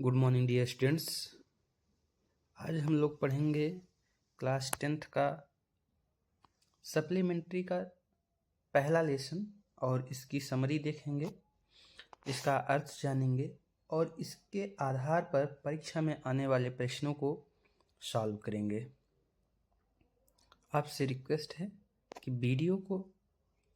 Good morning dear students. आज हम लोग पढ़ेंगे क्लास 10th का सप्लीमेंट्री का पहला लेसन और इसकी समरी देखेंगे, इसका अर्थ जानेंगे और इसके आधार पर परीक्षा में आने वाले प्रश्नों को सॉल्व करेंगे। आपसे रिक्वेस्ट है कि वीडियो को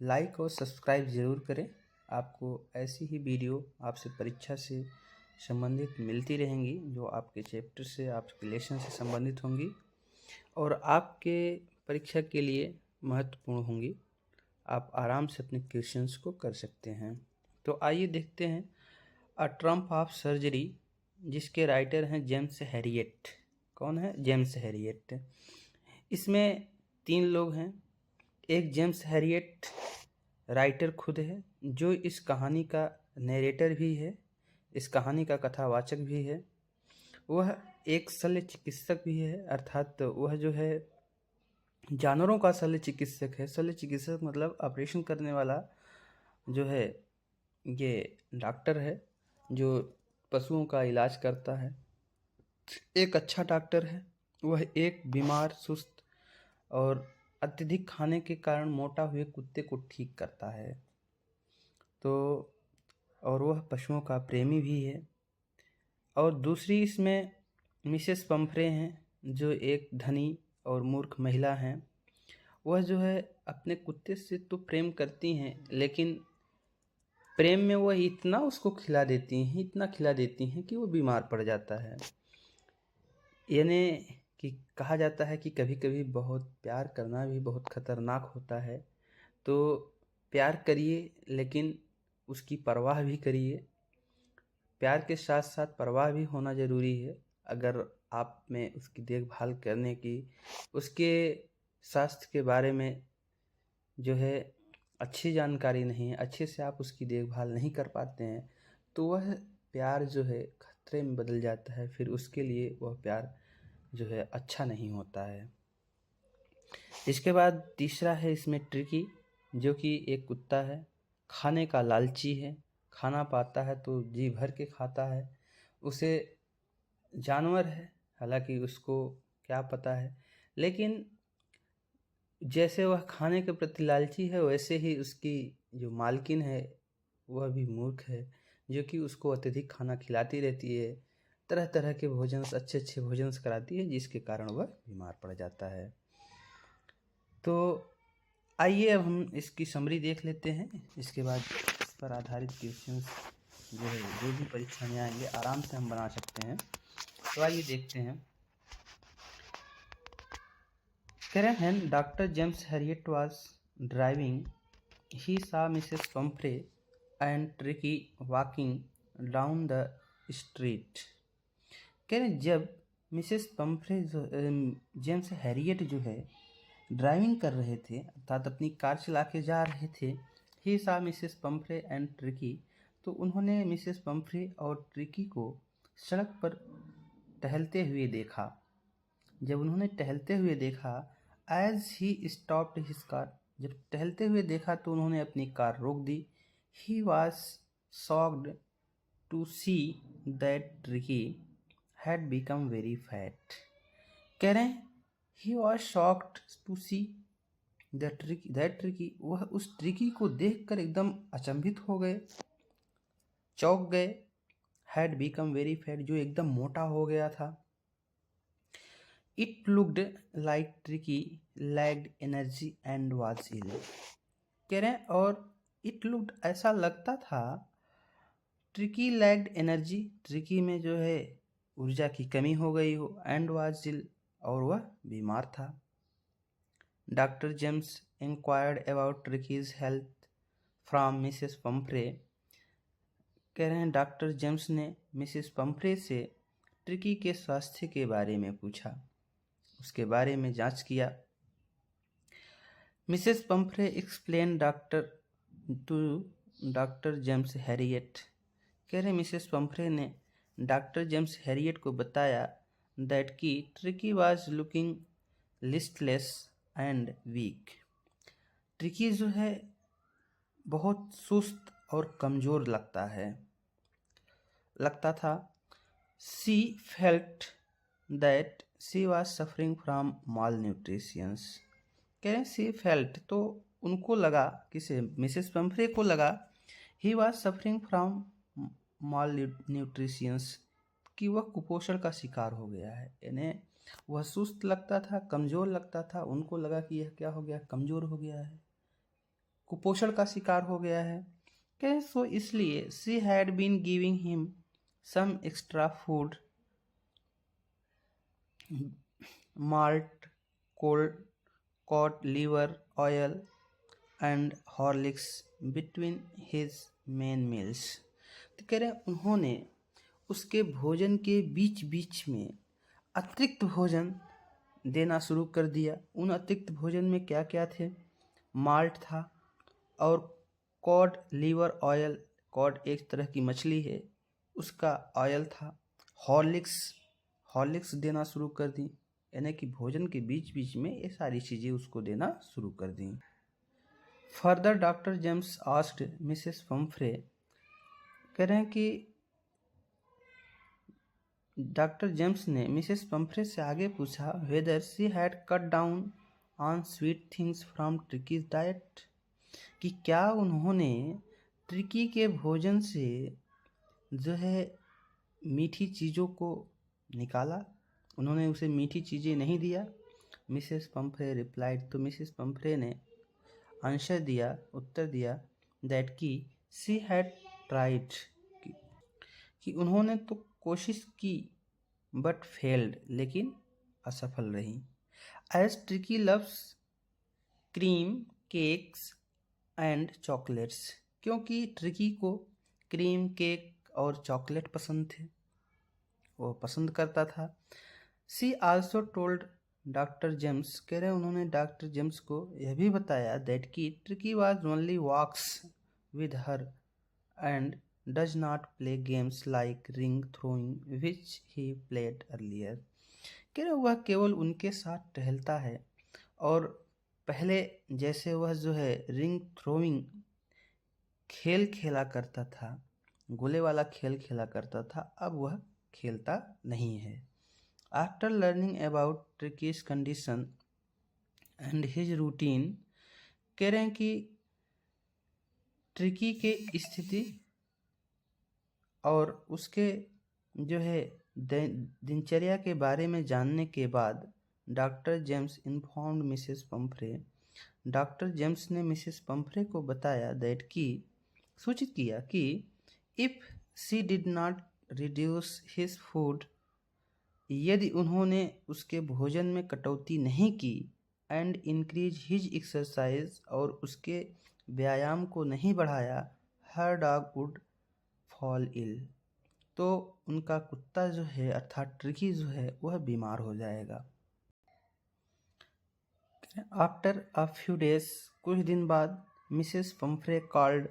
लाइक और सब्सक्राइब ज़रूर करें। आपको ऐसी ही वीडियो आपसे परीक्षा से संबंधित मिलती रहेंगी जो आपके चैप्टर से, आपके लेसन से संबंधित होंगी और आपके परीक्षा के लिए महत्वपूर्ण होंगी। आप आराम से अपने क्वेश्चंस को कर सकते हैं। तो आइए देखते हैं अ ट्रम्प ऑफ सर्जरी, जिसके राइटर हैं जेम्स हैरियट। कौन है? James Harriet. इसमें 3 लोग हैं। एक जेम्स हैरियट राइटर खुद है, जो इस कहानी का नरेटर भी है, इस कहानी का कथावाचक भी है। वह एक शल्य चिकित्सक भी है, अर्थात वह जो है जानवरों का शल्य चिकित्सक है। शल्य चिकित्सक मतलब ऑपरेशन करने वाला जो है, ये डॉक्टर है जो पशुओं का इलाज करता है। एक अच्छा डॉक्टर है। वह एक बीमार, सुस्त और अत्यधिक खाने के कारण मोटा हुए कुत्ते को ठीक करता है। तो और वह पशुओं का प्रेमी भी है। और दूसरी इसमें मिसेस पंफ्रे हैं, जो एक धनी और मूर्ख महिला हैं। वह जो है अपने कुत्ते से तो प्रेम करती हैं, लेकिन प्रेम में वह इतना उसको खिला देती हैं, इतना खिला देती हैं कि वो बीमार पड़ जाता है। यानी कि कहा जाता है कि कभी कभी बहुत प्यार करना भी बहुत खतरनाक होता है। तो प्यार करिए, लेकिन उसकी परवाह भी करिए। प्यार के साथ साथ परवाह भी होना ज़रूरी है। अगर आप में उसकी देखभाल करने की, उसके स्वास्थ्य के बारे में जो है अच्छी जानकारी नहीं है, अच्छे से आप उसकी देखभाल नहीं कर पाते हैं, तो वह प्यार जो है खतरे में बदल जाता है। फिर उसके लिए वह प्यार जो है अच्छा नहीं होता है। इसके बाद तीसरा है इसमें ट्रिकी, जो कि एक कुत्ता है, खाने का लालची है। खाना पाता है तो जी भर के खाता है। उसे जानवर है, हालांकि उसको क्या पता है, लेकिन जैसे वह खाने के प्रति लालची है, वैसे ही उसकी जो मालकिन है वह भी मूर्ख है, जो कि उसको अत्यधिक खाना खिलाती रहती है, तरह तरह के भोजन, अच्छे अच्छे भोजन कराती है, जिसके कारण वह बीमार पड़ जाता है। तो आइए अब हम इसकी समरी देख लेते हैं। इसके बाद इस पर आधारित क्वेश्चंस जो है, जो भी परीक्षा में आएंगे, आराम से हम बना सकते हैं। तो आइए देखते हैं। When Dr. James Harriet was driving, he saw Mrs. Pumphrey and Tricky walking down the street. कह रहे जब मिसेस पंफ्रे जेम्स हैरियट जो है ड्राइविंग कर रहे थे, अर्थात अपनी कार चला के जा रहे थे, ही सा मिसेस पंफ्रे एंड ट्रिकी, तो उन्होंने मिसेस पंफ्रे और ट्रिकी को सड़क पर टहलते हुए देखा। जब उन्होंने टहलते हुए देखा, as he stopped his car, जब टहलते हुए देखा तो उन्होंने अपनी कार रोक दी। He was shocked to see that Tricky had become very fat. कह रहे हैं he was shocked to see that Tricky, वह उस ट्रिकी को देखकर एकदम अचंभित हो गए, चौंक गए। हैड बिकम वेरी फैट, जो एकदम मोटा हो गया था। It looked like Tricky lacked energy and was ill. कह रहे हैं और it looked, ऐसा लगता था, Tricky lacked energy, ट्रिकी में जो है ऊर्जा की कमी हो गई हो, and was ill, और वह बीमार था। Doctor James inquired about ट्रिकीज health from Mrs Pumphrey. कह रहे हैं डॉक्टर जेम्स ने मिसेस पंफ्रे से ट्रिकी के स्वास्थ्य के बारे में पूछा, उसके बारे में जांच किया। Mrs Pumphrey explain doctor James Herriot. कह रहे मिसेस पंफ्रे ने डॉक्टर जेम्स हैरियट को बताया दैट की Tricki was looking listless and weak. Tricki जो है बहुत सुस्त और कमज़ोर लगता था। She felt that she was suffering from malnutritions. कह रहे सी फेल्ट, तो उनको लगा, किसे, मिसेस पंफ्रे को लगा, he was suffering from mall nutritions, कि वह कुपोषण का शिकार हो गया है। इन्हें वह सुस्त लगता था, कमज़ोर लगता था, उनको लगा कि यह क्या हो गया, कमज़ोर हो गया है, कुपोषण का शिकार हो गया है। क्या सो इसलिए she had been giving him some extra food, malt, cold cod liver oil and Horlicks between his main meals. तो कह रहे हैं उन्होंने उसके भोजन के बीच बीच में अतिरिक्त भोजन देना शुरू कर दिया। उन अतिरिक्त भोजन में क्या क्या थे, माल्ट था और कॉड लीवर ऑयल, कॉड एक तरह की मछली है, उसका ऑयल था, हॉर्लिक्स देना शुरू कर दी, यानी कि भोजन के बीच बीच में ये सारी चीज़ें उसको देना शुरू कर दी। Further doctor James asked Mrs Pumphrey, कह रहे हैं कि डॉक्टर जेम्स ने मिसेस पंफ्रे से आगे पूछा, whether she had cut down on sweet things from Tricky's diet, कि क्या उन्होंने ट्रिकी के भोजन से जो है मीठी चीज़ों को निकाला, उन्होंने उसे मीठी चीज़ें नहीं दिया। मिसेस पंफ्रे रिप्लाइड, तो मिसेस पंफ्रे ने आंसर दिया, उत्तर दिया, दैट कि शी हैड ट्राइड, कि उन्होंने तो कोशिश की, बट फेल्ड, लेकिन असफल रही। As Tricki loves cream, cakes and chocolates, क्योंकि ट्रिकी को क्रीम, केक और चॉकलेट पसंद थे, वो पसंद करता था। She also told doctor James, कह रहे उन्होंने डॉक्टर जेम्स को यह भी बताया, दैट की Tricki was only walks with her and does not play games like ring throwing which he played earlier. कह रहे वह केवल उनके साथ टहलता है और पहले जैसे वह जो है रिंग थ्रोइंग खेल खेला करता था, गोले वाला खेल खेला करता था, अब वह खेलता नहीं है। After learning about ट्रिकीज condition and his routine, कह रहे हैं कि ट्रिकी के स्थिति और उसके जो है दिनचर्या के बारे में जानने के बाद doctor James informed Mrs Pomfrey, doctor James ने मिसेस पंफ्रे को बताया, दैट की सूचित किया कि if she did not reduce his food, यदि उन्होंने उसके भोजन में कटौती नहीं की, एंड इंक्रीज हिज एक्सरसाइज, और उसके व्यायाम को नहीं बढ़ाया, हर डॉग वुड फॉल इल, तो उनका कुत्ता जो है अर्थात ट्रिकी जो है वह बीमार हो जाएगा। आफ्टर अ फ्यू डेज, कुछ दिन बाद, Mrs Pomfrey called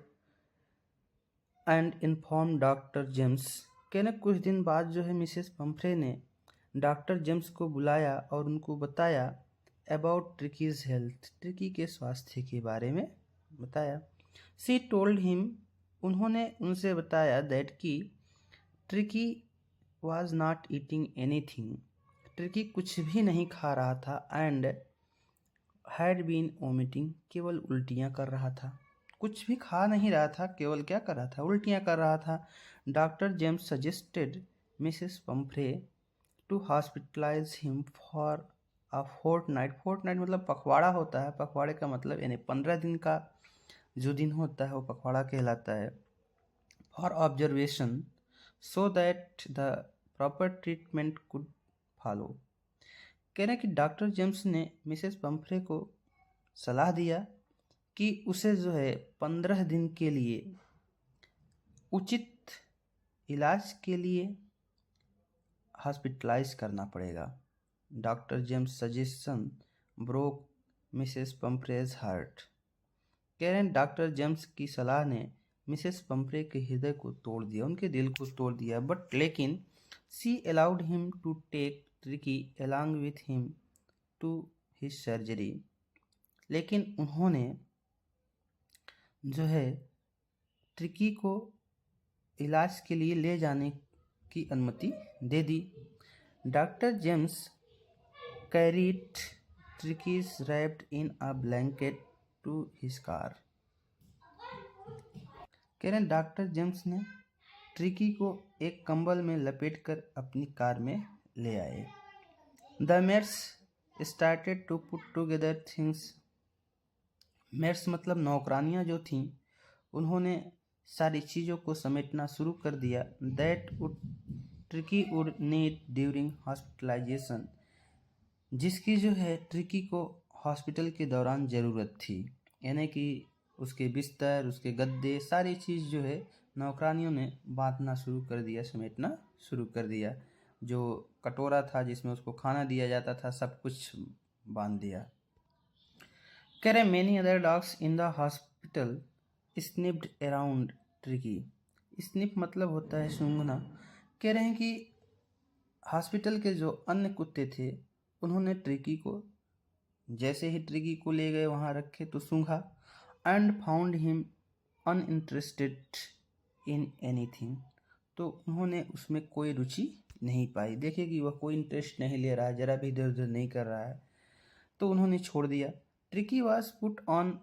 and inform doctor James, कहने कुछ दिन बाद जो है मिसेस पंफ्रे ने डॉक्टर जेम्स को बुलाया और उनको बताया अबाउट ट्रिकीज हेल्थ, ट्रिकी के स्वास्थ्य के बारे में बताया। सी टोल्ड हिम, उन्होंने उनसे बताया, दैट की Tricki was not eating anything, tricky कुछ भी नहीं खा रहा था, एंड हैड बीन वोमिटिंग, केवल उल्टियाँ कर रहा था, कुछ भी खा नहीं रहा था, केवल क्या कर रहा था, उल्टियाँ कर रहा था। Doctor James suggested Mrs Pumphrey to hospitalise him for a fortnight, fortnight मतलब पखवाड़ा होता है, पखवाड़े का मतलब यानी 15 दिन का जो दिन होता है वो पखवाड़ा कहलाता है, for observation, so that the proper treatment could follow. कह रहे हैं कि डॉक्टर जेम्स ने मिसेस पंफ्रे को सलाह दिया कि उसे जो है 15 दिन के लिए उचित इलाज के लिए हॉस्पिटलाइज करना पड़ेगा। Doctor James suggestion broke Mrs Pumphrey's heart, कह रहे हैं डॉक्टर जेम्स की सलाह ने मिसेस पंफ्रे के हृदय को तोड़ दिया, उनके दिल को तोड़ दिया, बट लेकिन she allowed him to take Tricky along with him to his surgery, लेकिन उन्होंने जो है ट्रिकी को इलाज के लिए ले जाने की अनुमति दे दी। Doctor James carried Tricky's wrapped in a blanket to his car। कह रहे हैं डॉक्टर जेम्स ने ट्रिकी को एक कंबल में लपेटकर अपनी कार में ले आए। The maids started to put together things. Maids मतलब नौकरानियां जो थीं, उन्होंने सारी चीज़ों को समेटना शुरू कर दिया। That Tricki would need during hospitalisation, जिसकी जो है ट्रिकी को हॉस्पिटल के दौरान ज़रूरत थी। यानी कि उसके बिस्तर, उसके गद्दे, सारी चीज़ जो है नौकरानियों ने बांधना शुरू कर दिया, समेटना शुरू कर दिया। जो कटोरा था जिसमें उसको खाना दिया जाता था, सब कुछ बांध दिया। कह रहे many other dogs in the hospital sniffed around Tricky. Snip मतलब होता है सूंघना। कह रहे हैं कि हॉस्पिटल के जो अन्य कुत्ते थे, उन्होंने ट्रिकी को, जैसे ही ट्रिकी को ले गए वहाँ रखे तो सूंघा। And found him uninterested in anything, तो उन्होंने उसमें कोई रुचि नहीं पाई। देखिए कि वह कोई इंटरेस्ट नहीं ले रहा है, ज़रा भी इधर उधर नहीं कर रहा है, तो उन्होंने छोड़ दिया। Tricky was put on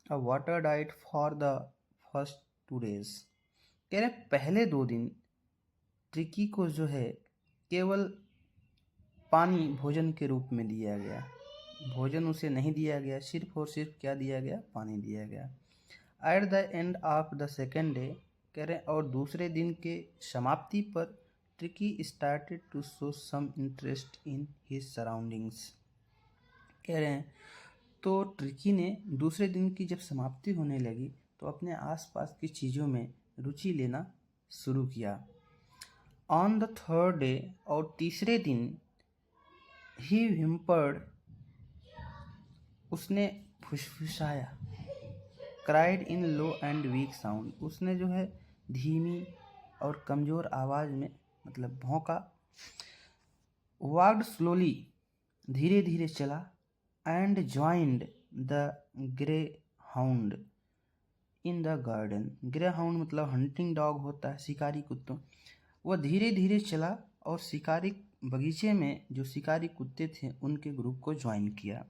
a water diet for the first 2 days। कह रहे पहले 2 दिन ट्रिकी को जो है केवल पानी भोजन के रूप में दिया गया। भोजन उसे नहीं दिया गया, सिर्फ और सिर्फ क्या दिया गया, पानी दिया गया। At the end of the second day, कह रहे और दूसरे दिन के समाप्ति पर Tricky started to show some interest in his surroundings. कह रहे हैं तो ट्रिकी ने दूसरे दिन की जब समाप्ति होने लगी तो अपने आसपास की चीज़ों में रुचि लेना शुरू किया। ऑन द थर्ड डे, और तीसरे दिन, ही व्हिम्पर्ड, उसने फुसफुसाया। Cried in low and weak sound, उसने जो है धीमी और कमज़ोर आवाज़ में मतलब भौंका। वॉक्ड स्लोली, धीरे धीरे चला। And joined the grey hound in the garden. Grey hound मतलब हंटिंग डॉग होता है, शिकारी कुत्तों। वह धीरे धीरे चला और शिकारी बगीचे में जो शिकारी कुत्ते थे उनके ग्रुप को ज्वाइन किया।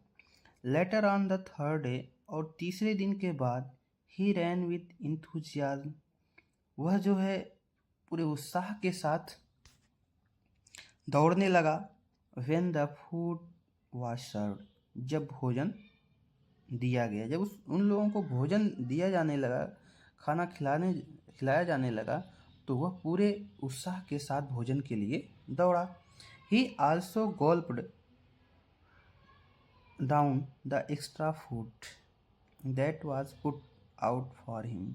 Later on the third day, और तीसरे दिन के बाद, ही रैन विथ इंथुजियाज्म, वह जो है पूरे उत्साह के साथ दौड़ने लगा। When the food was served, जब भोजन दिया गया, जब उन लोगों को भोजन दिया जाने लगा, खाना खिलाया जाने लगा, तो वह पूरे उत्साह के साथ भोजन के लिए दौड़ा। He also gulped down the extra food that was put out for him.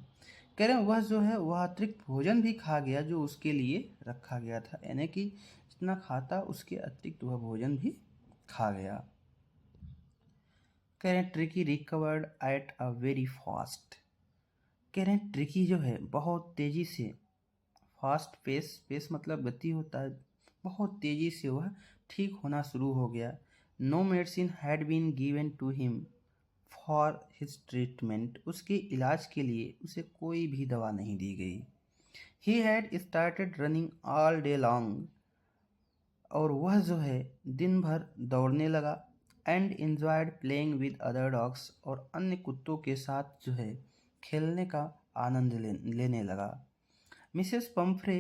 कह रहे हैं वह जो है वह अतिरिक्त भोजन भी खा गया जो उसके लिए रखा गया था। यानी कि जितना खाता उसके अतिरिक्त वह भोजन भी खा गया। कह रहे हैं tricky recovered at a very fast. कह रहे हैं ट्रिकी जो है बहुत तेज़ी से, फास्ट पेस मतलब गति होता है, बहुत तेज़ी से वह ठीक होना शुरू हो गया। No medicine had been given to him for his treatment, उसके इलाज के लिए उसे कोई भी दवा नहीं दी गई। He had started running all day long, और वह जो है दिन भर दौड़ने लगा। And enjoyed playing with other dogs, और अन्य कुत्तों के साथ जो है खेलने का आनंद लेने लगा। Mrs Pumphrey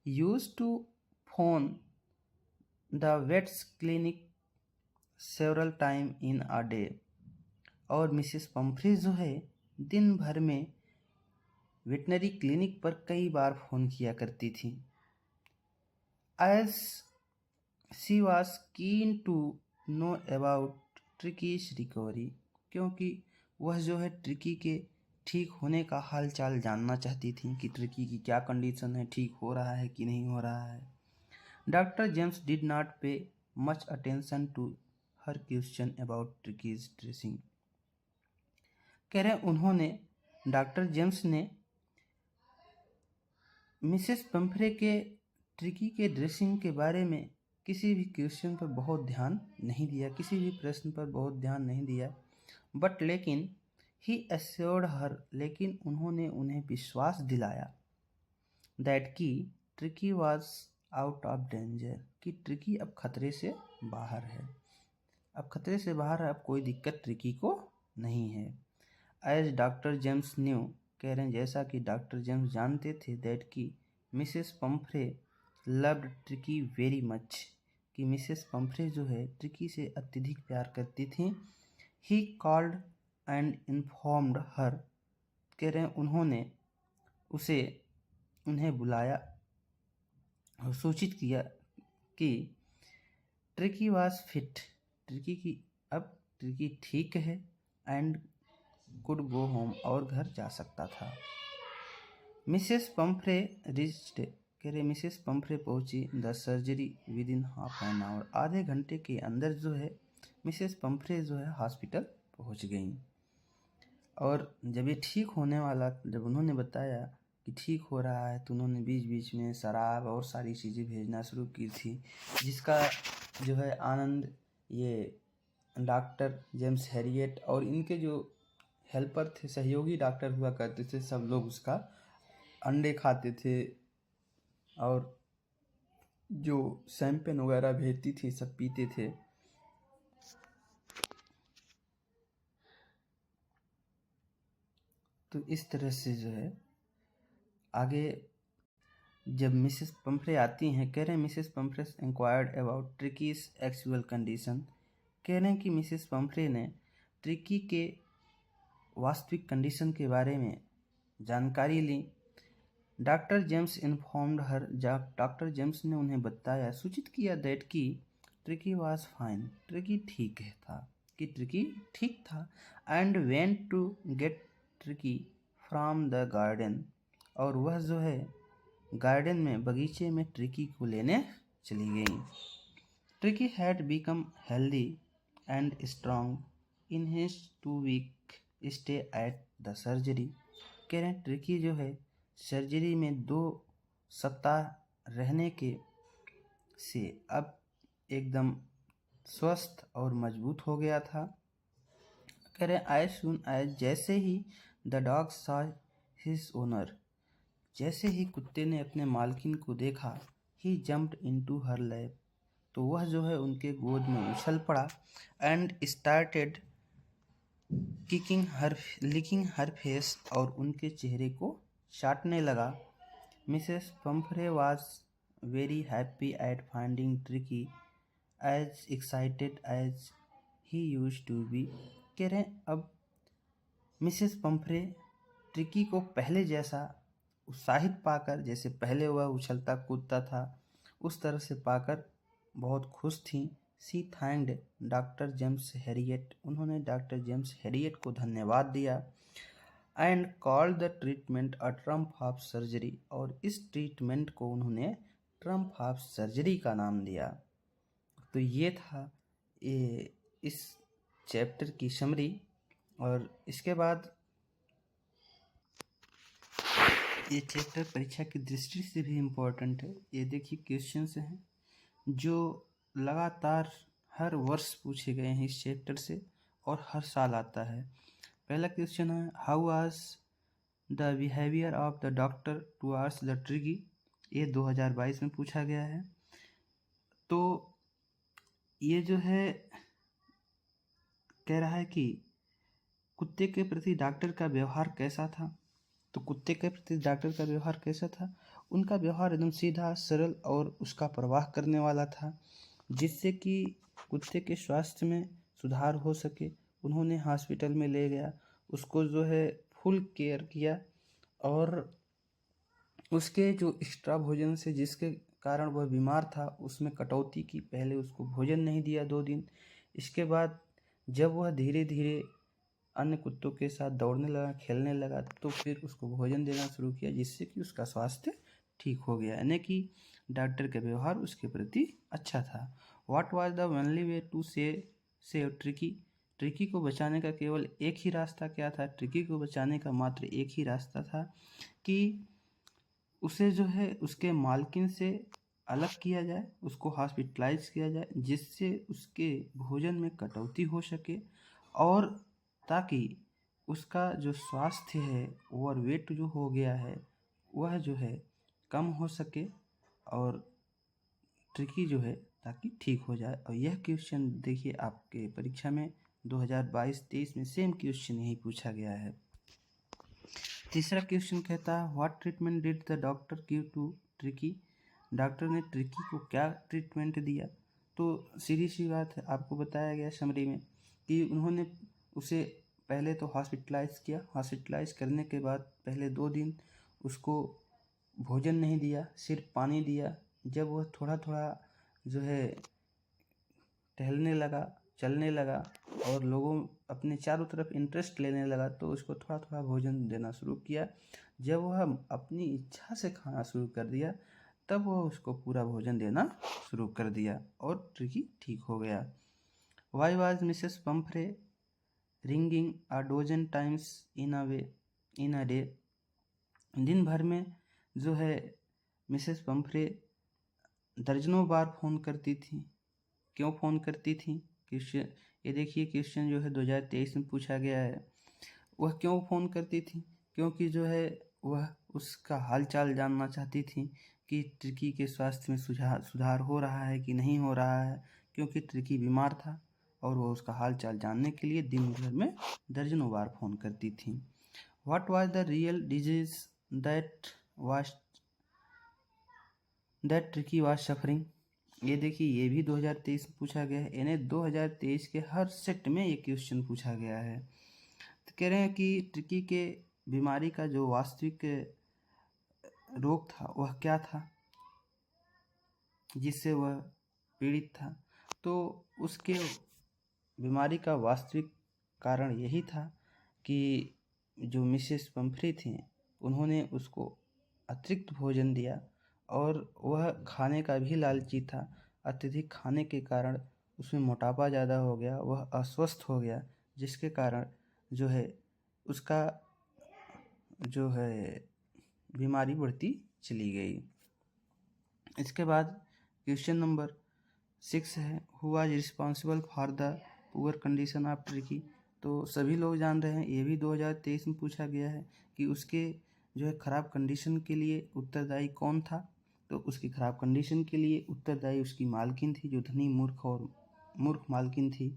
used to phone the vet's clinic several time in a day, और मिसेस पंफ्रे जो है दिन भर में वेटनरी क्लिनिक पर कई बार फ़ोन किया करती थी। As she was keen to know about Tricky's recovery, क्योंकि वह जो है ट्रिकी के ठीक होने का हाल चाल जानना चाहती थी कि ट्रिकी की क्या कंडीशन है, ठीक हो रहा है कि नहीं हो रहा है। Doctor James did not pay much attention to her question about Tricky's dressing. कह रहे उन्होंने, डॉक्टर जेम्स ने मिसेस पंफ्रे के ट्रिकी के ड्रेसिंग के बारे में किसी भी क्वेश्चन पर बहुत ध्यान नहीं दिया, किसी भी प्रश्न पर बहुत ध्यान नहीं दिया। बट लेकिन ही एश्योर्ड हर, लेकिन उन्होंने उन्हें विश्वास दिलाया दैट की Tricki was out of danger, कि ट्रिकी अब खतरे से बाहर है। अब खतरे से बाहर है, अब कोई दिक्कत ट्रिकी को नहीं है। एज डॉक्टर जेम्स न्यू, कह रहे हैं जैसा कि डॉक्टर जेम्स जानते थे, दैट कि Mrs Pomfrey loved tricky very much, कि मिसेस पंफ्रे जो है ट्रिकी से अत्यधिक प्यार करती थी। ही कॉल्ड एंड इन्फॉर्म्ड हर, कह रहे हैं उन्हें बुलाया और सूचित किया कि ट्रिकी वाज फिट, ट्रिकी ठीक है, एंड कुड गो होम, और घर जा सकता था। मिसेस पंफ्रे रिच्ड, कह रहे मिसेस पंफ्रे पहुंची the surgery with in half an hour, आधे घंटे के अंदर जो है मिसेस पंफ्रे जो है हॉस्पिटल पहुंच गई। और जब ये ठीक होने वाला, जब उन्होंने बताया कि ठीक हो रहा है, तो उन्होंने बीच बीच में शराब और सारी चीज़ें भेजना शुरू की थी, जिसका जो है आनंद ये डॉक्टर जेम्स हैरियट और इनके जो हेल्पर थे, सहयोगी डॉक्टर हुआ करते थे, सब लोग उसका अंडे खाते थे और जो शैंपेन वगैरह भेजती थी सब पीते थे। तो इस तरह से जो है आगे जब मिसेस पंफ्रे आती हैं, कह रहे हैं Mrs Pomfrey inquired about ट्रिकीज actual condition, कह रहे हैं कि मिसेस पंफ्रे ने ट्रिकी के वास्तविक कंडीशन के बारे में जानकारी ली। डॉक्टर जेम्स इन्फॉर्म्ड हर, डॉक्टर जेम्स ने उन्हें बताया, सूचित किया दैट कि ट्रिकी वाज फाइन, ट्रिकी ठीक था, कि ट्रिकी ठीक था, and went to get Tricky from the garden, और वह जो है गार्डन में, बगीचे में ट्रिकी को लेने चली गई। Tricky had become healthy and strong in his 2 week stay at the surgery, कह रहे हैं ट्रिकी जो है सर्जरी में 2 सप्ताह रहने के से अब एकदम स्वस्थ और मजबूत हो गया था। कह रहे एज सून एज, जैसे ही the dog saw his owner, जैसे ही कुत्ते ने अपने मालकिन को देखा, he jumped into her lap, तो वह जो है उनके गोद में उछल पड़ा, and started licking her face, और उनके चेहरे को चाटने लगा। Mrs Pumphrey was very happy at finding Tricky as excited as he used to be, कह रहे हैं अब मिसेस पंफ्रे ट्रिकी को पहले जैसा उत्साहित पाकर, जैसे पहले वह उछलता कूदता था, उस तरह से पाकर बहुत खुश थी। सी थैंक्ड डॉक्टर जेम्स हैरियट, उन्होंने डॉक्टर जेम्स हैरियट को धन्यवाद दिया, and called the treatment a Trump of surgery, और इस ट्रीटमेंट को उन्होंने ट्रम्प ऑफ सर्जरी का नाम दिया। तो ये था इस चैप्टर की समरी। और इसके बाद ये चैप्टर परीक्षा की दृष्टि से भी इम्पोर्टेंट है। ये देखिए क्वेश्चंस हैं जो लगातार हर वर्ष पूछे गए हैं इस चैप्टर से, और हर साल आता है। पहला क्वेश्चन है, how was the behaviour of the doctor towards the tricky, ये 2022 में पूछा गया है। तो ये जो है कह रहा है कि कुत्ते के प्रति डॉक्टर का व्यवहार कैसा था। तो कुत्ते के प्रति डॉक्टर का व्यवहार कैसा था, उनका व्यवहार एकदम सीधा सरल और उसका प्रवाह करने वाला था, जिससे कि कुत्ते के स्वास्थ्य में सुधार हो सके। उन्होंने हॉस्पिटल में ले गया, उसको जो है फुल केयर किया, और उसके जो एक्स्ट्रा भोजन से जिसके कारण वह बीमार था उसमें कटौती की। पहले उसको भोजन नहीं दिया 2 दिन, इसके बाद जब वह धीरे धीरे अन्य कुत्तों के साथ दौड़ने लगा, खेलने लगा, तो फिर उसको भोजन देना शुरू किया, जिससे कि उसका स्वास्थ्य ठीक हो गया, यानी कि डॉक्टर का व्यवहार उसके प्रति अच्छा था। What was the only way to save Tricky, Tricky को बचाने का केवल एक ही रास्ता क्या था, ट्रिकी को बचाने का मात्र एक ही रास्ता था कि उसे जो है उसके मालकिन से अलग किया जाए, उसको हॉस्पिटलाइज किया जाए, जिससे उसके भोजन में कटौती हो सके, और ताकि उसका जो स्वास्थ्य है, ओवरवेट जो हो गया है, वह जो है कम हो सके, और ट्रिकी जो है ताकि ठीक हो जाए। और यह क्वेश्चन देखिए आपके परीक्षा में 2022-23 में सेम क्वेश्चन यही पूछा गया है। तीसरा क्वेश्चन कहता है what treatment did the doctor give to Tricky. Doctor ने ट्रिकी को क्या ट्रीटमेंट दिया। तो सीधी सी बात है, आपको बताया गया समरी में कि उन्होंने उसे पहले तो हॉस्पिटलाइज किया। हॉस्पिटलाइज करने के बाद पहले 2 दिन उसको भोजन नहीं दिया, सिर्फ पानी दिया। जब वह थोड़ा थोड़ा जो है टहलने लगा, चलने लगा और लोगों अपने चारों तरफ इंटरेस्ट लेने लगा तो उसको थोड़ा थोड़ा भोजन देना शुरू किया। जब वह अपनी इच्छा से खाना शुरू कर दिया तब वह उसको पूरा भोजन देना शुरू कर दिया और ट्रिकी ठीक हो गया। Why was Mrs Pomfrey ringing a dozen times in a day. दिन भर में जो है मिसेस पंफ्रे दर्जनों बार फ़ोन करती थी। क्यों फ़ोन करती थी? क्वेश्चन ये देखिए, क्वेश्चन जो है 2023 में पूछा गया है। वह क्यों फ़ोन करती थी? क्योंकि जो है वह उसका हाल चाल जानना चाहती थी कि ट्रिकी के स्वास्थ्य में सुधार हो रहा है कि नहीं हो रहा है, क्योंकि ट्रिकी बीमार था और वह उसका हाल चाल जानने के लिए दिन भर में दर्जनों बार फ़ोन करती थी। What was the real disease that tricky was suffering. ये देखिए, ये भी 2023 में पूछा गया है। इन्हें 2023 के हर सेट में ये क्वेश्चन पूछा गया है। तो कह रहे हैं कि ट्रिकी के बीमारी का जो वास्तविक रोग था वह क्या था जिससे वह पीड़ित था। तो उसके बीमारी का वास्तविक कारण यही था कि जो मिसेस पंफ्रे थी उन्होंने उसको अतिरिक्त भोजन दिया और वह खाने का भी लालची था। अत्यधिक खाने के कारण उसमें मोटापा ज़्यादा हो गया, वह अस्वस्थ हो गया, जिसके कारण जो है उसका जो है बीमारी बढ़ती चली गई। इसके बाद क्वेश्चन नंबर 6 है who was responsible for the poor condition of tricky. तो सभी लोग जान रहे हैं, ये भी 2023 में पूछा गया है कि उसके जो है ख़राब कंडीशन के लिए उत्तरदायी कौन था। तो उसकी ख़राब कंडीशन के लिए उत्तरदायी उसकी मालकिन थी, जो धनी मूर्ख मालकिन थी।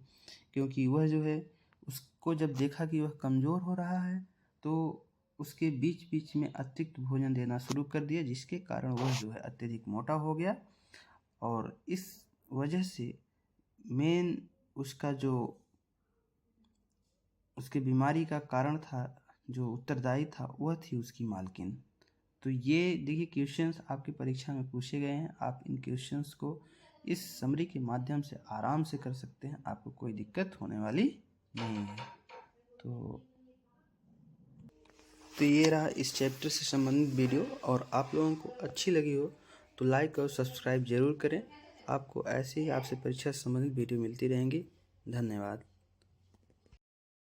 क्योंकि वह जो है उसको जब देखा कि वह कमज़ोर हो रहा है तो उसके बीच बीच में अतिरिक्त भोजन देना शुरू कर दिया, जिसके कारण वह जो है अत्यधिक मोटा हो गया। और इस वजह से मेन उसका जो उसके बीमारी का कारण था, जो उत्तरदायी था, वह थी उसकी मालकिन। तो ये देखिए क्वेश्चंस आपकी परीक्षा में पूछे गए हैं। आप इन क्वेश्चंस को इस समरी के माध्यम से आराम से कर सकते हैं, आपको कोई दिक्कत होने वाली नहीं है। तो ये रहा इस चैप्टर से संबंधित वीडियो, और आप लोगों को अच्छी लगी हो तो लाइक और सब्सक्राइब ज़रूर करें। आपको ऐसे ही आपसे परीक्षा से संबंधित वीडियो मिलती रहेंगी। धन्यवाद।